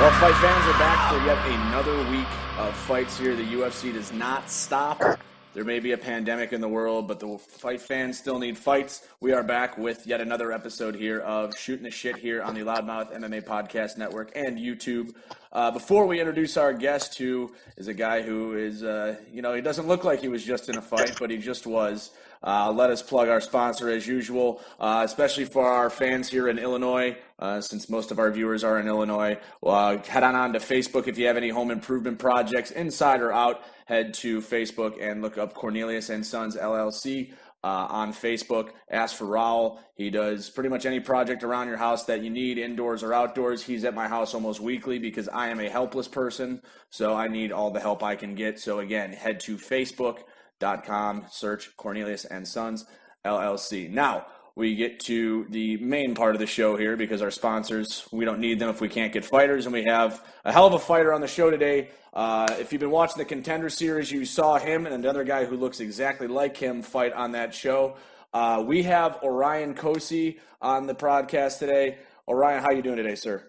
Well, fight fans are back for yet another week of fights here. The UFC does not stop. There may be a pandemic in the world, but the fight fans still need fights. We are back with yet another episode here of Shootin' the Shit here on the Loudmouth MMA Podcast Network and YouTube. Before we introduce our guest, who is a guy who is, he doesn't look like he was just in a fight, but he just was. Let us plug our sponsor as usual, especially for our fans here in Illinois, since most of our viewers are in Illinois. Head on to Facebook if you have any home improvement projects, inside or out. Head to Facebook and look up Cornelius and Sons LLC on Facebook. Ask for Raul. He does pretty much any project around your house that you need, indoors or outdoors. He's at my house almost weekly because I am a helpless person, so I need all the help I can get. So again, head to Facebook.com, search Cornelius and Sons LLC. Now, we get to the main part of the show here because our sponsors, we don't need them if we can't get fighters, and we have a hell of a fighter on the show today. If you've been watching the Contender Series, you saw him and another guy who looks exactly like him fight on that show. We have Orion Cosce on the podcast today. Orion, how you doing today, sir?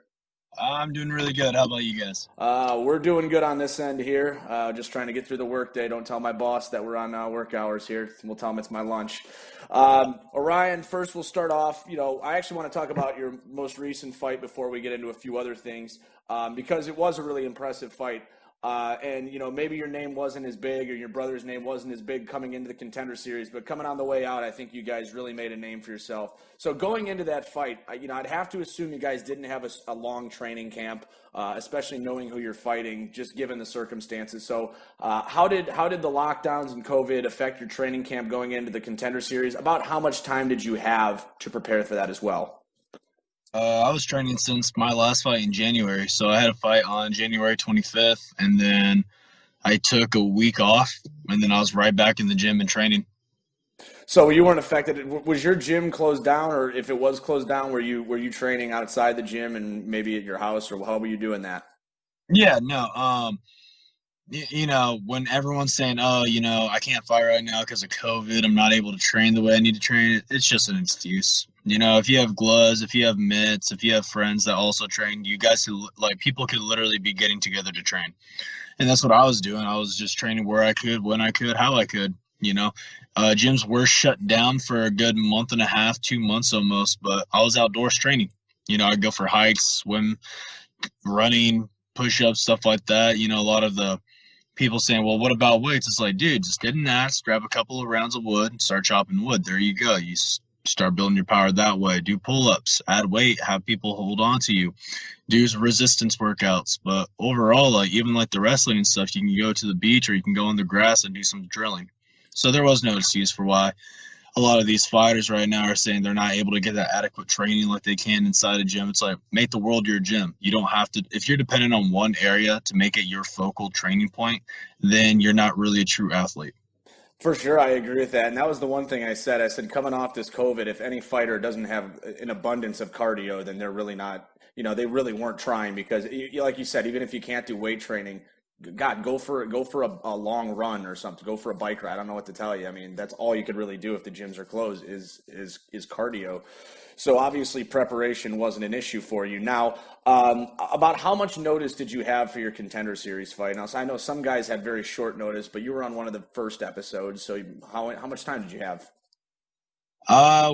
I'm doing really good. How about you guys? We're doing good on this end here. Just trying to get through the workday. Don't tell my boss that we're on work hours here. We'll tell him it's my lunch. Orion, first we'll start off. I actually want to talk about your most recent fight before we get into a few other things, because it was a really impressive fight. And maybe your name wasn't as big, or your brother's name wasn't as big coming into the Contender Series, but coming on the way out, I think you guys really made a name for yourself. So going into that fight, I'd have to assume you guys didn't have a long training camp, especially knowing who you're fighting, just given the circumstances. So how did the lockdowns and COVID affect your training camp going into the Contender Series? About how much time did you have to prepare for that as well? I was training since my last fight in January. So I had a fight on January 25th, and then I took a week off, and then I was right back in the gym and training. So you weren't affected. Was your gym closed down, or if it was closed down, were you training outside the gym and maybe at your house, or how were you doing that? Yeah, no. When everyone's saying, I can't fight right now because of COVID, I'm not able to train the way I need to train, it's just an excuse. If you have gloves, if you have mitts, if you have friends that also train, you guys people could literally be getting together to train. And that's what I was doing. I was just training where I could, when I could, how I could, gyms were shut down for a good month and a half, 2 months almost, but I was outdoors training. I'd go for hikes, swim, running, push-ups, stuff like that. A lot of the people saying, well, what about weights? It's like, dude, just get an axe, grab a couple of rounds of wood, and start chopping wood. There you go. You start building your power that way. Do pull-ups, add weight, have people hold on to you, do resistance workouts. But overall, even the wrestling and stuff, you can go to the beach or you can go on the grass and do some drilling. So there was no excuse for why a lot of these fighters right now are saying they're not able to get that adequate training like they can inside a gym. It's like, make the world your gym. You don't have to, if you're dependent on one area to make it your focal training point, then you're not really a true athlete. For sure, I agree with that. And that was the one thing I said. I said, coming off this COVID, if any fighter doesn't have an abundance of cardio, then they're really not, they really weren't trying, because like you said, even if you can't do weight training, God, go for a long run or something. Go for a bike ride. I don't know what to tell you. I mean, that's all you could really do if the gyms are closed is cardio. So obviously preparation wasn't an issue for you. Now, about how much notice did you have for your Contender Series fight? Now, so I know some guys had very short notice, but you were on one of the first episodes. So how much time did you have?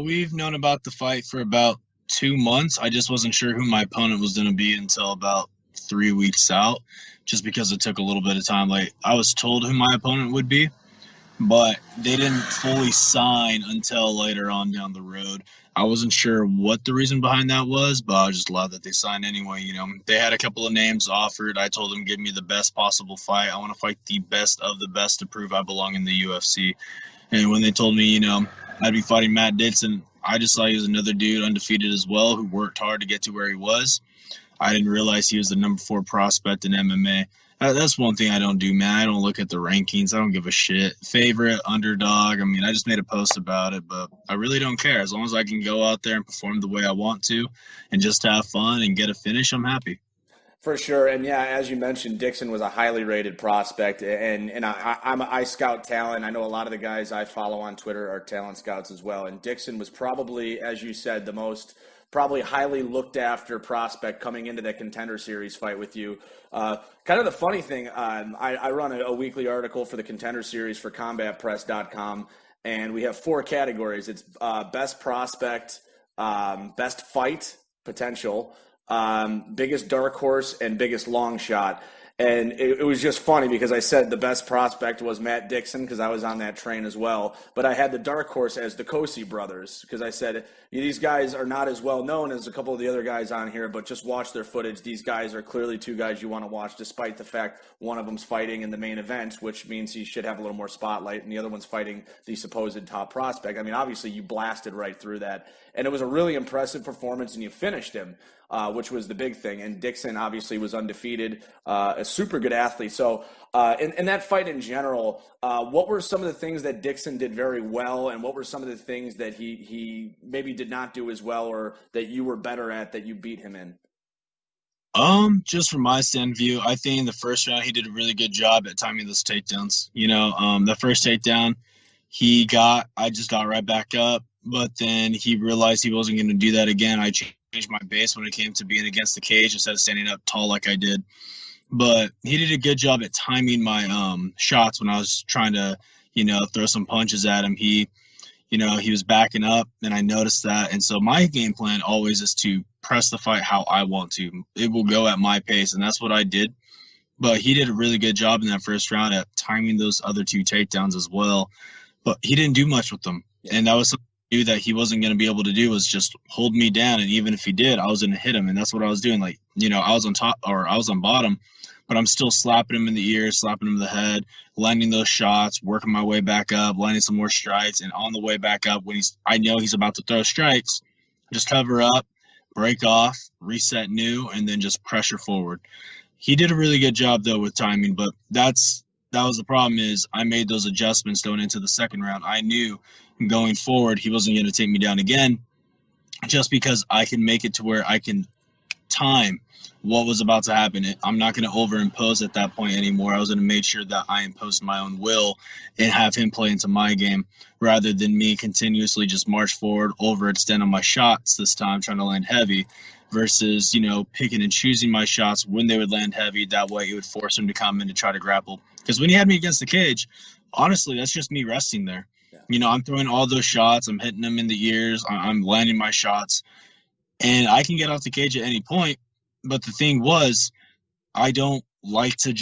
We've known about the fight for about 2 months. I just wasn't sure who my opponent was going to be until about 3 weeks out, just because it took a little bit of time. I was told who my opponent would be, but they didn't fully sign until later on down the road. I wasn't sure what the reason behind that was, but I was just glad that they signed anyway. They had a couple of names offered. I told them, give me the best possible fight. I want to fight the best of the best to prove I belong in the UFC. And when they told me, I'd be fighting Matt Dixon, I just saw he was another dude undefeated as well, who worked hard to get to where he was. I didn't realize he was the number 4 prospect in MMA. That's one thing I don't do, man. I don't look at the rankings. I don't give a shit. Favorite, underdog. I just made a post about it, but I really don't care. As long as I can go out there and perform the way I want to and just have fun and get a finish, I'm happy. For sure, and yeah, as you mentioned, Dixon was a highly rated prospect, and I scout talent. I know a lot of the guys I follow on Twitter are talent scouts as well, and Dixon was probably, as you said, the most probably highly looked after prospect coming into that Contender Series fight with you. Kind of the funny thing, I run a weekly article for the Contender Series for CombatPress.com, and we have 4 categories. It's best prospect, best fight potential, biggest dark horse, and biggest long shot. And it was just funny because I said the best prospect was Matt Dixon because I was on that train as well. But I had the dark horse as the Cosce brothers because I said these guys are not as well known as a couple of the other guys on here, but just watch their footage. These guys are clearly 2 guys you want to watch, despite the fact one of them's fighting in the main event, which means he should have a little more spotlight, and the other one's fighting the supposed top prospect. I mean, obviously you blasted right through that, and it was a really impressive performance, and you finished him. Which was the big thing. And Dixon obviously was undefeated, a super good athlete. So in that fight in general, what were some of the things that Dixon did very well, and what were some of the things that he maybe did not do as well, or that you were better at that you beat him in? Just from my stand view, I think in the first round he did a really good job at timing those takedowns. The first takedown I just got right back up, but then he realized he wasn't going to do that again. I changed my base when it came to being against the cage instead of standing up tall like I did. But he did a good job at timing my shots when I was trying to, throw some punches at him. He was backing up, and I noticed that. And so my game plan always is to press the fight how I want to. It will go at my pace, and that's what I did. But he did a really good job in that first round at timing those other 2 takedowns as well. But he didn't do much with them. Yeah. And that was something that he wasn't going to be able to do, was just hold me down. And even if he did, I was going to hit him. And that's what I was doing. Like, I was on top, or I was on bottom, but I'm still slapping him in the ear, slapping him in the head, landing those shots, working my way back up, landing some more strikes. And on the way back up, when I know he's about to throw strikes, just cover up, break off, reset new, and then just pressure forward. He did a really good job though with timing, but that was the problem, is I made those adjustments going into the second round. I knew going forward he wasn't going to take me down again, just because I can make it to where I can time what was about to happen. I'm not going to overimpose at that point anymore. I was going to make sure that I imposed my own will and have him play into my game, rather than me continuously just march forward, overextend on my shots this time, trying to land heavy, versus, picking and choosing my shots when they would land heavy. That way it would force him to come in to try to grapple. Because when he had me against the cage, honestly, that's just me resting there. Yeah. I'm throwing all those shots. I'm hitting them in the ears. I'm landing my shots. And I can get off the cage at any point. But the thing was, I don't want to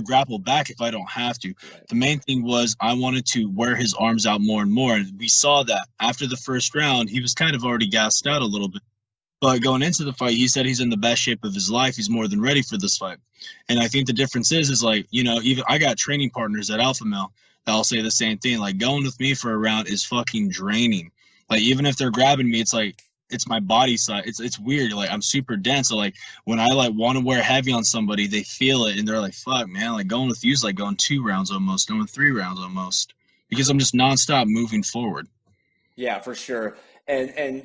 grapple back if I don't have to. Right. The main thing was I wanted to wear his arms out more and more. And we saw that after the first round, he was kind of already gassed out a little bit. But going into the fight, he said he's in the best shape of his life. He's more than ready for this fight. And I think the difference is like, even I got training partners at Alpha Male that'll say the same thing. Like, going with me for a round is fucking draining. Like, even if they're grabbing me, it's like, it's my body size. It's weird. Like, I'm super dense. So like when I want to wear heavy on somebody, they feel it and they're like, fuck, man, like going with you is like going 2 rounds almost, going 3 rounds almost, because I'm just nonstop moving forward. Yeah, for sure. And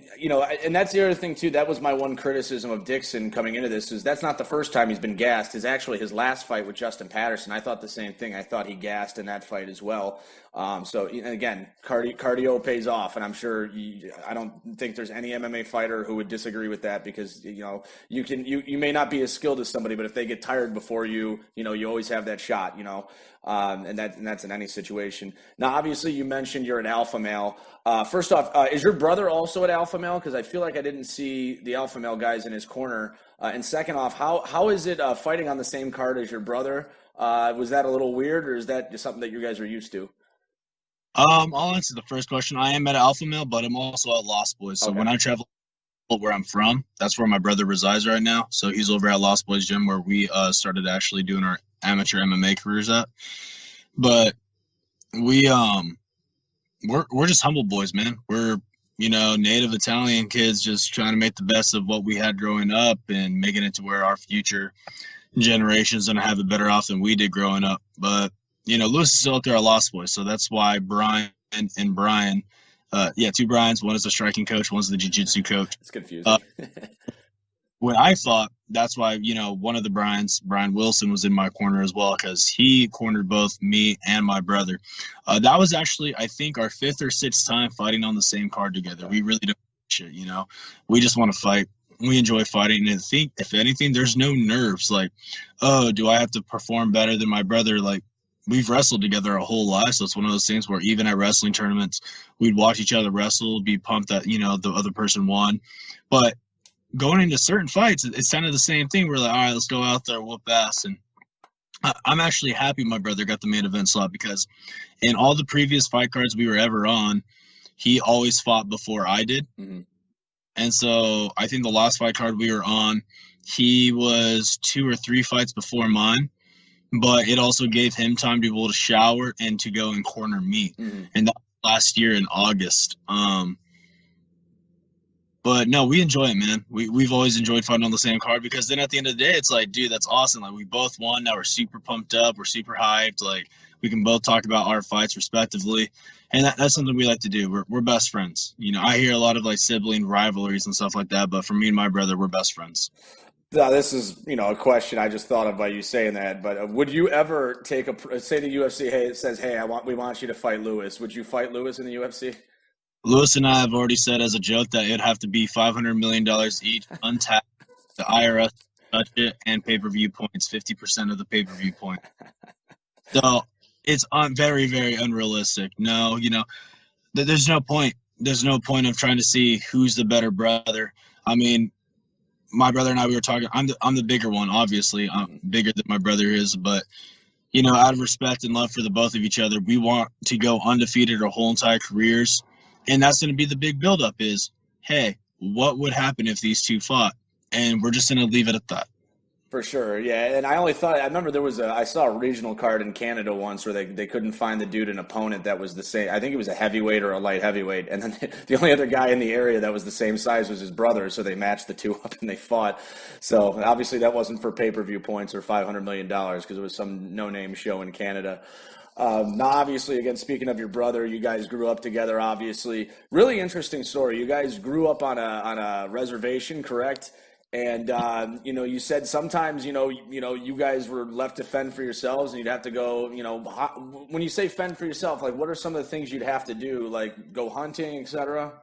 that's the other thing too. That was my one criticism of Dixon coming into this, is that's not the first time he's been gassed. Is actually his last fight with Justin Patterson. I thought the same thing. I thought he gassed in that fight as well. So again, cardio pays off, and I'm sure I don't think there's any MMA fighter who would disagree with that, because you may not be as skilled as somebody, but if they get tired before you always have that shot. And that's in any situation. Now, obviously, you mentioned you're an alpha male. First off, is your brother also at Alpha Male? Because I feel like I didn't see the Alpha Male guys in his corner. And second off, how is it fighting on the same card as your brother? Was that a little weird, or is that just something that you guys are used to? I'll answer the first question. I am at Alpha Male, but I'm also at Lost Boys. So when I travel where I'm from, that's where my brother resides right now. So he's over at Lost Boys Gym, where we started actually doing our amateur MMA careers at. But we're just humble boys, man. We're native Italian kids just trying to make the best of what we had growing up and making it to where our future generations gonna have it better off than we did growing up. But Lewis is still out there at Lost Boys, so that's why Brian and Brian, 2 Brians. One is the striking coach, one's the jiu-jitsu coach. It's confusing. when I fought, that's why, one of the Brian Wilson, was in my corner as well, because he cornered both me and my brother. That was actually, I think, our 5th or 6th time fighting on the same card together. We really don't shit, we just want to fight. We enjoy fighting, and I think, if anything, there's no nerves. Like, oh, do I have to perform better than my brother? Like, we've wrestled together our whole life, so it's one of those things where even at wrestling tournaments, we'd watch each other wrestle, be pumped that, the other person won. But going into certain fights, it's kind of the same thing. We're like, all right, let's go out there, whoop ass. And I'm actually happy my brother got the main event slot, because in all the previous fight cards we were ever on, he always fought before I did. Mm-hmm. And so I think the last fight card we were on, he was 2 or 3 fights before mine, but it also gave him time to be able to shower and to go and corner me. Mm-hmm. And that was last year in August. But no, we enjoy it, man. We've always enjoyed fighting on the same card, because then at the end of the day, it's like, dude, that's awesome. Like, we both won. Now we're super pumped up. We're super hyped. Like, we can both talk about our fights respectively. And that's something we like to do. We're best friends. I hear a lot of like sibling rivalries and stuff like that, but for me and my brother, we're best friends. Now, this is, a question I just thought of by you saying that, but would you ever say the UFC, hey, it says, hey, we want you to fight Lewis. Would you fight Lewis in the UFC? Lewis and I have already said as a joke that it'd have to be $500 million each, untapped, the IRS touch it, and pay-per-view points, 50% of the pay-per-view point. So it's very, very unrealistic. No, there's no point. There's no point of trying to see who's the better brother. I mean, my brother and I, we were talking. I'm the bigger one, obviously. I'm bigger than my brother is, but out of respect and love for the both of each other, we want to go undefeated our whole entire careers. And that's going to be the big buildup is, hey, what would happen if these two fought? And we're just going to leave it at that. For sure, yeah. And I remember I saw a regional card in Canada once where they couldn't find the dude an opponent that was the same. I think it was a heavyweight or a light heavyweight. And then the only other guy in the area that was the same size was his brother. So they matched the two up and they fought. So obviously that wasn't for pay-per-view points or $500 million, because it was some no-name show in Canada. Now, obviously, again, speaking of your brother, you guys grew up together, obviously. Really interesting story. You guys grew up on a reservation, correct? And, you said sometimes, you guys were left to fend for yourselves, and you'd have to go, when you say fend for yourself, like, what are some of the things you'd have to do? Like, go hunting, et cetera?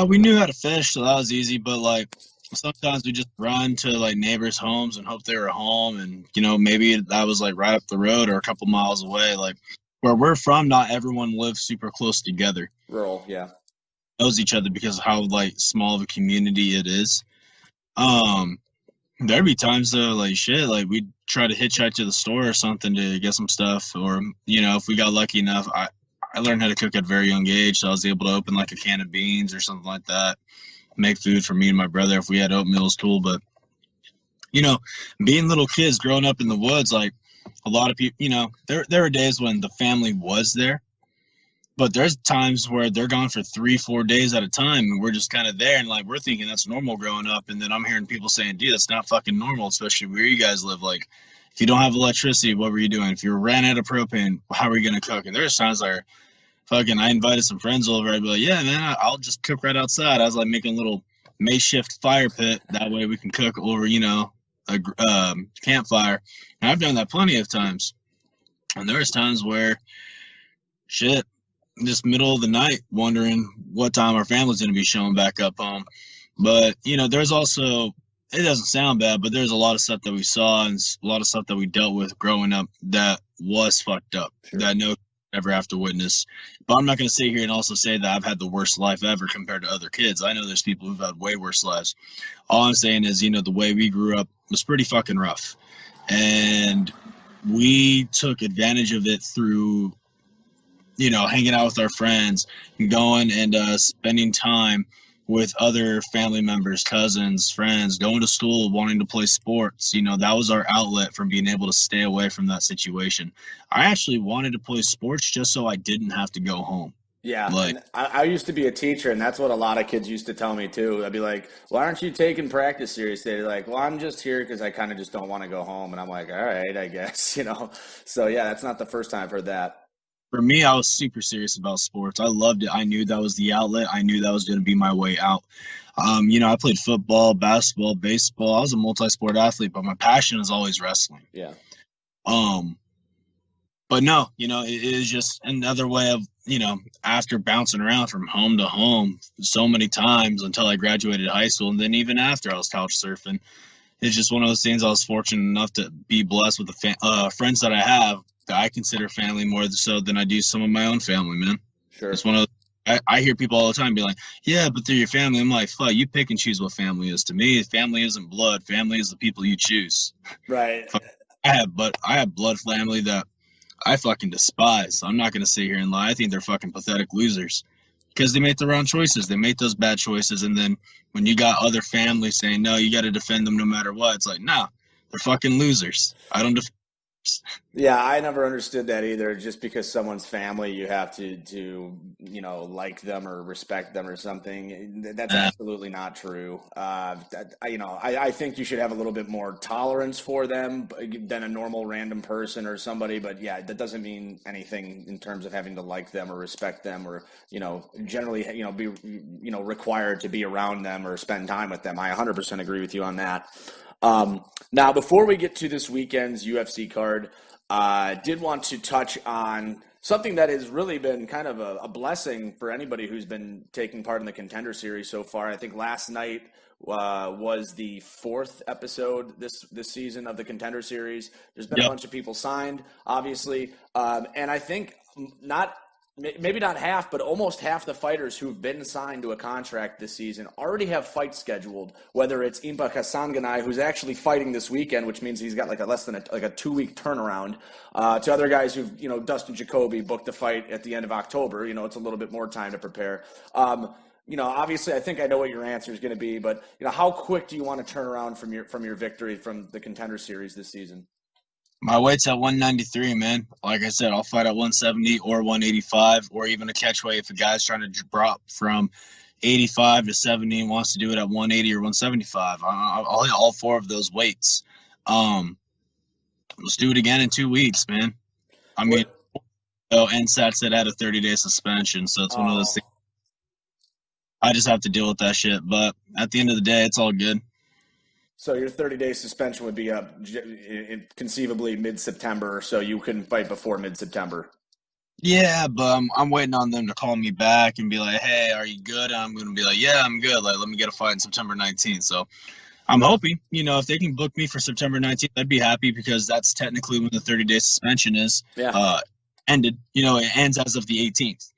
We knew how to fish, so that was easy, but, like, sometimes we just run to like neighbors' homes and hope they were home, and maybe that was like right up the road or a couple miles away. Like where we're from, not everyone lives super close together. Rural, yeah. Knows each other because of how like small of a community it is. There'd be times though, like shit, like we'd try to hitchhike to the store or something to get some stuff, or if we got lucky enough, I learned how to cook at a very young age, so I was able to open like a can of beans or something like that. Make food for me and my brother. If we had oatmeal, it's cool. But being little kids growing up in the woods, like a lot of people, there were days when the family was there, but there's times where they're gone for 3-4 days at a time, and we're just kind of there, and like we're thinking that's normal growing up, and then I'm hearing people saying, dude, that's not fucking normal, especially where you guys live. Like if you don't have electricity, what were you doing? If you ran out of propane, how are you gonna cook? And there's times where I invited some friends over. I'd be like, yeah, man, I'll just cook right outside. I was like making a little makeshift fire pit. That way we can cook over, a campfire. And I've done that plenty of times. And there's times where, shit, just middle of the night, wondering what time our family's going to be showing back up home. But, there's also, it doesn't sound bad, but there's a lot of stuff that we saw and a lot of stuff that we dealt with growing up that was fucked up. Sure. That no ever have to witness. But I'm not going to sit here and also say that I've had the worst life ever compared to other kids. I know there's people who've had way worse lives. All I'm saying is, the way we grew up was pretty fucking rough. And we took advantage of it through, hanging out with our friends and going and spending time with other family members, cousins, friends, going to school, wanting to play sports. That was our outlet from being able to stay away from that situation. I actually wanted to play sports just so I didn't have to go home. Yeah, like, I used to be a teacher, and that's what a lot of kids used to tell me too. I'd be like, why aren't you taking practice seriously? They're like, well, I'm just here because I kind of just don't want to go home. And I'm like, all right, I guess, So, yeah, that's not the first time I've heard that. For me, I was super serious about sports. I loved it. I knew that was the outlet. I knew that was going to be my way out. I played football, basketball, baseball. I was a multi-sport athlete, but my passion is always wrestling. Yeah. But no, it is just another way of, after bouncing around from home to home so many times until I graduated high school, and then even after I was couch surfing, it's just one of those things. I was fortunate enough to be blessed with the friends that I have that I consider family more so than I do some of my own family, man. Sure. It's one of I hear people all the time be like, yeah, but they're your family. I'm like, fuck, you pick and choose what family is. To me, family isn't blood. Family is the people you choose. Right. I have blood family that I fucking despise. I'm not going to sit here and lie. I think they're fucking pathetic losers because they make the wrong choices. They make those bad choices. And then when you got other families saying, no, you got to defend them no matter what, it's like, nah, they're fucking losers. I don't defend. Yeah, I never understood that either. Just because someone's family, you have to like them or respect them or something. That's absolutely not true. I think you should have a little bit more tolerance for them than a normal random person or somebody. But yeah, that doesn't mean anything in terms of having to like them or respect them or generally be required to be around them or spend time with them. I 100% agree with you on that. Now, before we get to this weekend's UFC card, I did want to touch on something that has really been kind of a blessing for anybody who's been taking part in the Contender Series so far. I think last night was the 4th episode this season of the Contender Series. There's been a bunch of people signed, obviously, and I think maybe not half, but almost half the fighters who've been signed to a contract this season already have fights scheduled, whether it's Impa Kasanganay, who's actually fighting this weekend, which means he's got like a less than a 2-week turnaround, to other guys who've, Dustin Jacoby booked a fight at the end of October. It's a little bit more time to prepare. Obviously I think I know what your answer is going to be, but how quick do you want to turn around from your victory from the Contender Series this season? My weight's at 193, man. Like I said, I'll fight at 170 or 185 or even a catchweight if a guy's trying to drop from 85 to 70 and wants to do it at 180 or 175. I'll hit all 4 of those weights. Let's do it again in 2 weeks, man. I mean, NSAT said I had a 30-day suspension, so it's one of those things. I just have to deal with that shit. But at the end of the day, it's all good. So your 30-day suspension would be up conceivably mid-September, so you couldn't fight before mid-September. Yeah, but I'm waiting on them to call me back and be like, hey, are you good? I'm going to be like, yeah, I'm good. Like, let me get a fight on September 19th. So I'm hoping, if they can book me for September 19th, I'd be happy because that's technically when the 30-day suspension is ended. It ends as of the 18th.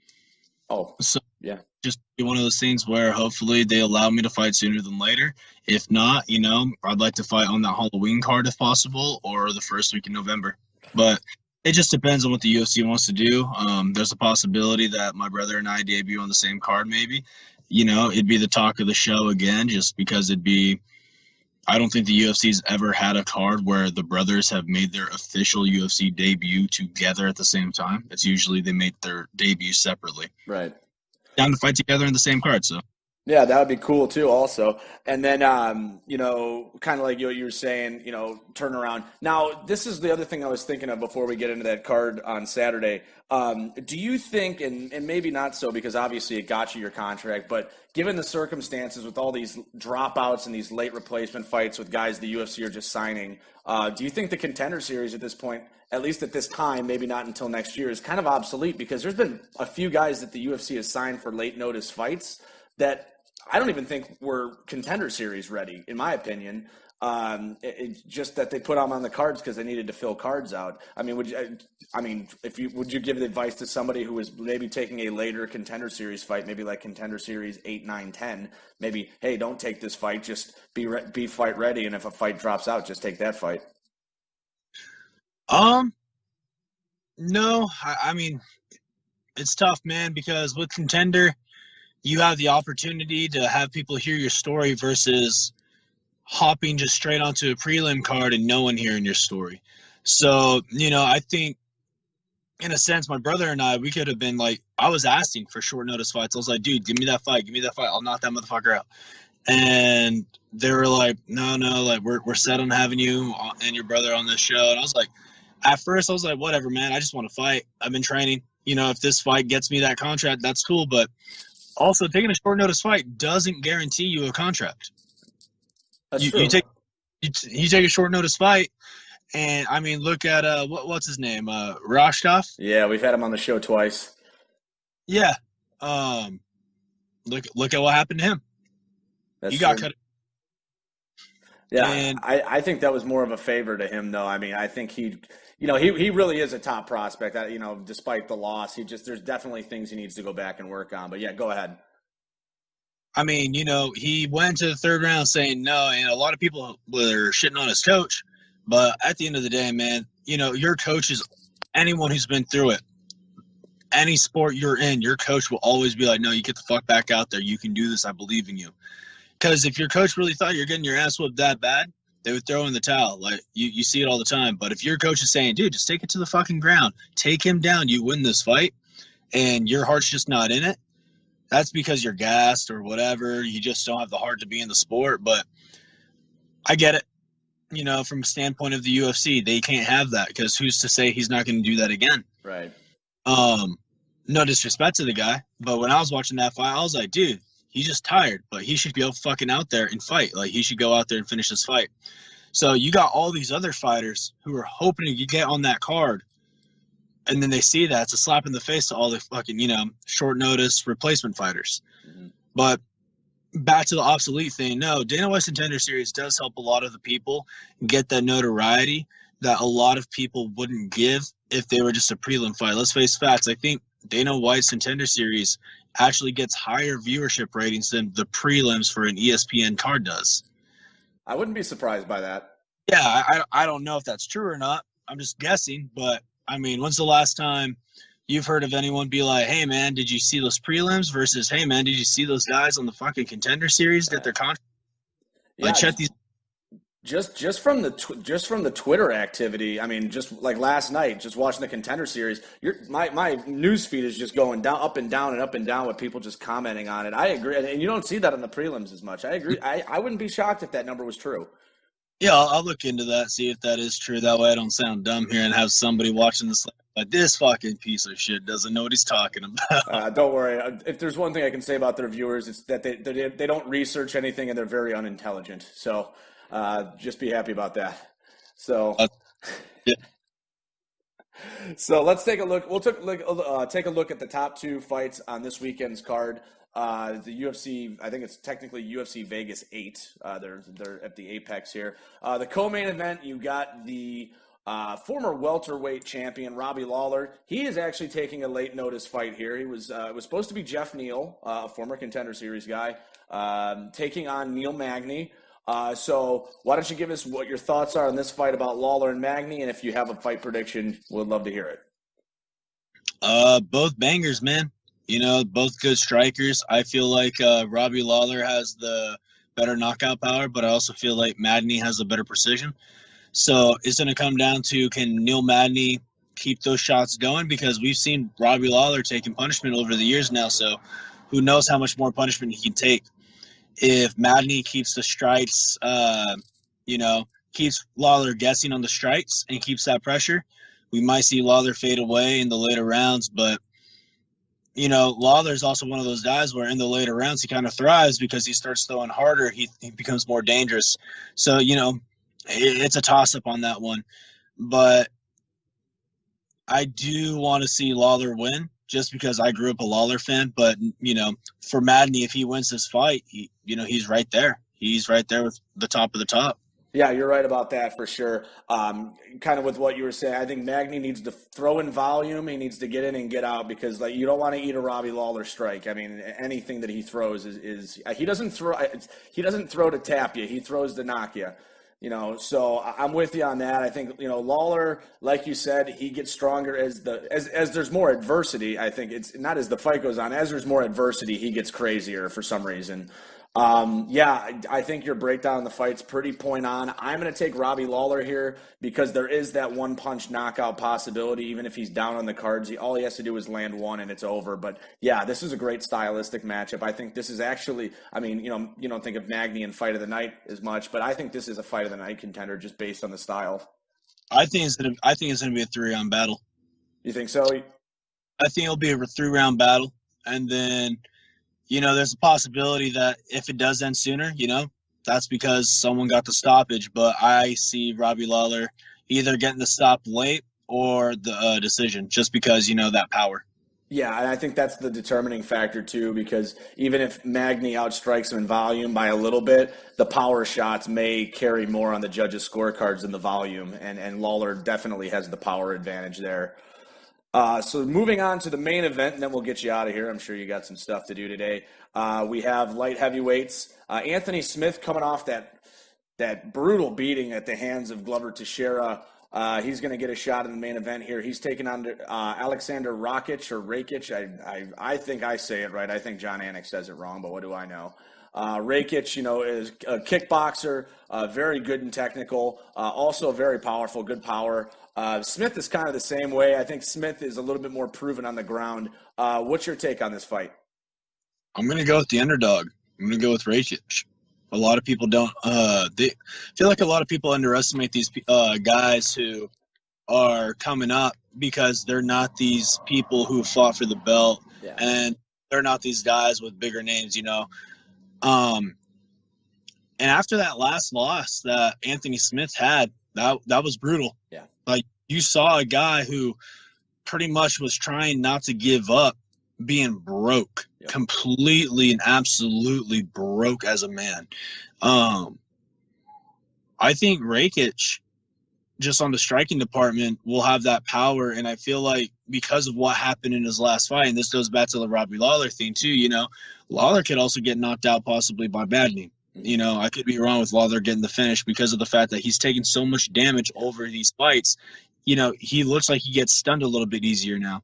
Oh, so yeah. Just be one of those things where hopefully they allow me to fight sooner than later. If not, I'd like to fight on that Halloween card if possible or the first week in November. But it just depends on what the UFC wants to do. There's a possibility that my brother and I debut on the same card maybe. It'd be the talk of the show again just because I don't think the UFC's ever had a card where the brothers have made their official UFC debut together at the same time. It's usually they make their debut separately. Right. Down to fight together in the same card, so. Yeah, that would be cool too also. And then, kind of like you were saying, turnaround. Now, this is the other thing I was thinking of before we get into that card on Saturday. Do you think, and maybe not so because obviously it got you your contract, but given the circumstances with all these dropouts and these late replacement fights with guys the UFC are just signing, do you think the Contender Series at this point, at least at this time, maybe not until next year, is kind of obsolete? Because there's been a few guys that the UFC has signed for late notice fights that I don't even think were Contender Series ready, in my opinion. It's just that they put them on the cards because they needed to fill cards out. I mean, would you give the advice to somebody who was maybe taking a later Contender Series fight, maybe like Contender Series 8, 9, 10, maybe, hey, don't take this fight, just be fight ready, and if a fight drops out, just take that fight? No, I mean, it's tough, man, because with Contender, you have the opportunity to have people hear your story versus hopping just straight onto a prelim card and no one hearing your story. So, I think in a sense, my brother and I, we could have been like, I was asking for short notice fights. I was like, dude, give me that fight. I'll knock that motherfucker out. And they were like, no, like we're set on having you and your brother on this show. And I was like, at first I was like, whatever, man, I just want to fight. I've been training. if this fight gets me that contract, that's cool. But also, taking a short notice fight doesn't guarantee you a contract. That's You true. you take a short notice fight, and I mean, look at what's his name, Roshtov. Yeah, we've had him on the show twice. Yeah, look at what happened to him. That's He got true. cut. Yeah, And I think that was more of a favor to him, though. I mean, I think he really is a top prospect. Despite the loss, there's definitely things he needs to go back and work on. But yeah, go ahead. I mean, he went to the third round saying no, and a lot of people were shitting on his coach. But at the end of the day, man, your coach is anyone who's been through it. Any sport you're in, your coach will always be like, no, you get the fuck back out there. You can do this. I believe in you. Because if your coach really thought you're getting your ass whooped that bad, they would throw in the towel. Like, you see it all the time. But if your coach is saying, dude, just take it to the fucking ground, take him down, you win this fight, and your heart's just not in it, that's because you're gassed or whatever. You just don't have the heart to be in the sport. But I get it. From a standpoint of the UFC, they can't have that because who's to say he's not going to do that again? Right. No disrespect to the guy, but when I was watching that fight, I was like, dude, he's just tired, but he should go fucking out there and fight. Like, he should go out there and finish this fight. So you got all these other fighters who are hoping to get on that card, and then they see that. It's a slap in the face to all the fucking, short notice replacement fighters. Mm-hmm. But back to the obsolete thing, no, Dana White's Contender Series does help a lot of the people get that notoriety that a lot of people wouldn't give if they were just a prelim fight. Let's face facts. I think Dana White's Contender Series actually gets higher viewership ratings than the prelims for an ESPN card does. I wouldn't be surprised by that. Yeah, I don't know if that's true or not. I'm just guessing. But, I mean, when's the last time you've heard of anyone be like, hey, man, did you see those prelims versus, hey, man, did you see those guys on the fucking Contender Series get their contract? Yeah, like, check these. Just from the Twitter activity, I mean, just like last night, just watching the Contender Series, my news feed is just going down, up and down and up and down with people just commenting on it. I agree, and you don't see that in the prelims as much. I agree. I wouldn't be shocked if that number was true. Yeah, I'll look into that, see if that is true. That way I don't sound dumb here and have somebody watching this like this fucking piece of shit doesn't know what he's talking about. Don't worry. If there's one thing I can say about their viewers, it's that they don't research anything and they're very unintelligent. So. Just be happy about that. So, yeah. So let's take a look. We'll take a look at the top two fights on this weekend's card. The UFC, I think it's technically UFC Vegas 8. They're at the Apex here. The co-main event, you got the former welterweight champion Robbie Lawler. He is actually taking a late notice fight here. It was supposed to be Jeff Neal, a former Contender Series guy, taking on Neil Magny. So why don't you give us what your thoughts are on this fight about Lawler and Magny, and if you have a fight prediction, we'd love to hear it. Both bangers, man. Both good strikers. I feel like Robbie Lawler has the better knockout power, but I also feel like Magny has a better precision. So it's going to come down to, can Neil Magny keep those shots going? Because we've seen Robbie Lawler taking punishment over the years now, so who knows how much more punishment he can take. If Magny keeps the strikes, keeps Lawler guessing on the strikes and keeps that pressure, we might see Lawler fade away in the later rounds. But, Lawler's also one of those guys where in the later rounds he kind of thrives because he starts throwing harder. He becomes more dangerous. So, it's a toss-up on that one. But I do want to see Lawler win, just because I grew up a Lawler fan. But, for Magny, if he wins this fight, he's right there. He's right there with the top of the top. Yeah, you're right about that for sure. Kind of with what you were saying, I think Magny needs to throw in volume. He needs to get in and get out because, you don't want to eat a Robbie Lawler strike. I mean, anything that he throws is he doesn't throw to tap you. He throws to knock you. So I'm with you on that. I think, Lawler, like you said, he gets stronger as there's more adversity. I think it's not as the fight goes on. As there's more adversity, he gets crazier for some reason. I think your breakdown of the fight's pretty point on. I'm going to take Robbie Lawler here because there is that one punch knockout possibility. Even if he's down on the cards, all he has to do is land one and it's over. But yeah, this is a great stylistic matchup. I think this is actually, you don't think of Magny and fight of the night as much, but I think this is a fight of the night contender just based on the style. I think it's gonna be a 3-round battle. You think so? I think it'll be a 3-round battle. And then, there's a possibility that if it does end sooner, that's because someone got the stoppage. But I see Robbie Lawler either getting the stop late or the decision, just because, that power. Yeah, and I think that's the determining factor too, because even if Magny outstrikes him in volume by a little bit, the power shots may carry more on the judges' scorecards than the volume, and Lawler definitely has the power advantage there. So moving on to the main event, and then we'll get you out of here. I'm sure you got some stuff to do today. We have light heavyweights. Anthony Smith coming off that brutal beating at the hands of Glover Teixeira. He's going to get a shot in the main event here. He's taking on Alexander Rakic or Rakic. I think I say it right. I think John Anik says it wrong, but what do I know? Rakic, is a kickboxer, very good and technical, also very powerful, good power. Smith is kind of the same way. I think Smith is a little bit more proven on the ground. What's your take on this fight? I'm going to go with the underdog. I'm going to go with Rakic. A lot of people don't. They feel like a lot of people underestimate these guys who are coming up because they're not these people who fought for the belt, and they're not these guys with bigger names, And after that last loss that Anthony Smith had, that was brutal. Yeah, like you saw a guy who pretty much was trying not to give up, being broke, completely and absolutely broke as a man. I think Rakic, just on the striking department, will have that power, and I feel like because of what happened in his last fight, and this goes back to the Robbie Lawler thing too, Lawler could also get knocked out possibly by Magny. I could be wrong with Lawler getting the finish because of the fact that he's taking so much damage over these fights. He looks like he gets stunned a little bit easier now.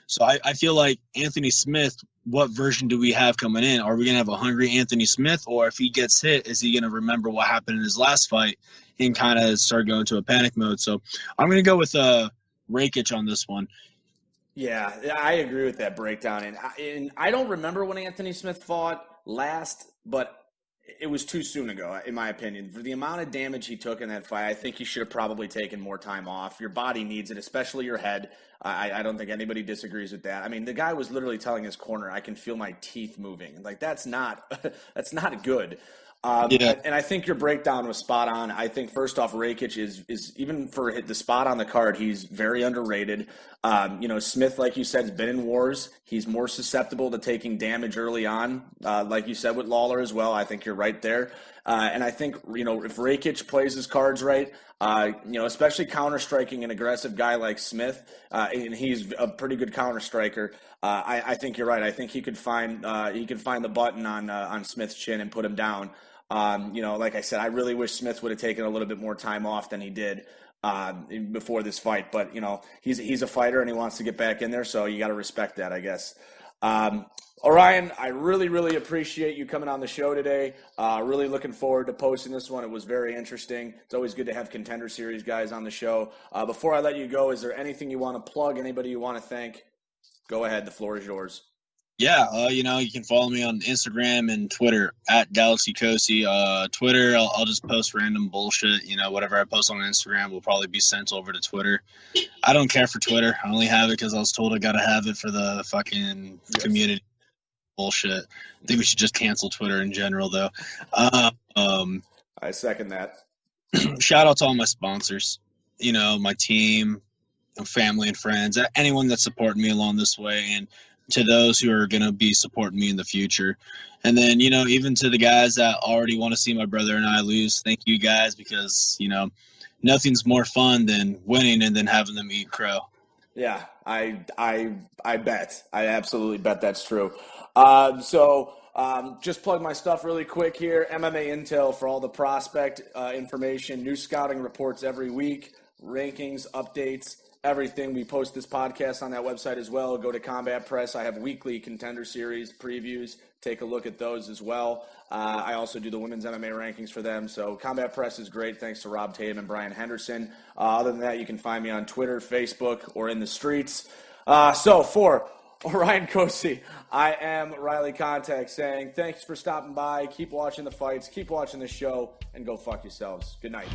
So I feel like Anthony Smith, what version do we have coming in? Are we going to have a hungry Anthony Smith, or if he gets hit, is he going to remember what happened in his last fight and kind of start going to a panic mode? So I'm going to go with Rakic on this one. Yeah, I agree with that breakdown. And I don't remember when Anthony Smith fought last, but it was too soon ago, in my opinion. For the amount of damage he took in that fight, I think he should have probably taken more time off. Your body needs it, especially your head. I don't think anybody disagrees with that. I mean, the guy was literally telling his corner, "I can feel my teeth moving." Like, that's not good. And I think your breakdown was spot on. I think, first off, Rakic is even for the spot on the card, he's very underrated. Smith, like you said, has been in wars. He's more susceptible to taking damage early on, like you said with Lawler as well. I think you're right there. And I think, if Rakic plays his cards right, especially counter-striking an aggressive guy like Smith, and he's a pretty good counter-striker, I think you're right. I think he could find the button on Smith's chin and put him down. Like I said, I really wish Smith would have taken a little bit more time off than he did before this fight. But, he's a fighter and he wants to get back in there, so you got to respect that, I guess. Orion, I really, really appreciate you coming on the show today. Really looking forward to posting this one. It was very interesting. It's always good to have Contender Series guys on the show. Before I let you go, is there anything you want to plug, anybody you want to thank? Go ahead. The floor is yours. Yeah, you can follow me on Instagram and Twitter at Galaxy Cosce. Twitter, I'll just post random bullshit. Whatever I post on Instagram will probably be sent over to Twitter. I don't care for Twitter. I only have it because I was told I got to have it for the fucking community bullshit. I think we should just cancel Twitter in general, though. I second that. Shout out to all my sponsors, my team, family and friends, anyone that's supporting me along this way, and to those who are going to be supporting me in the future. And then, even to the guys that already want to see my brother and I lose, thank you guys, because, nothing's more fun than winning and then having them eat crow. Yeah, I bet. I absolutely bet that's true. Just plug my stuff really quick here. MMA Intel for all the prospect information, new scouting reports every week, rankings, updates, everything. We post this podcast on that website as well. Go to Combat Press. I have weekly Contender Series previews. Take a look at those as well. I also do the women's MMA rankings for them. So Combat Press is great. Thanks to Rob Tatum and Brian Henderson. Other than that, you can find me on Twitter, Facebook, or in the streets. So for Orion Cosce, I am Riley Kontek saying thanks for stopping by. Keep watching the fights. Keep watching the show. And go fuck yourselves. Good night.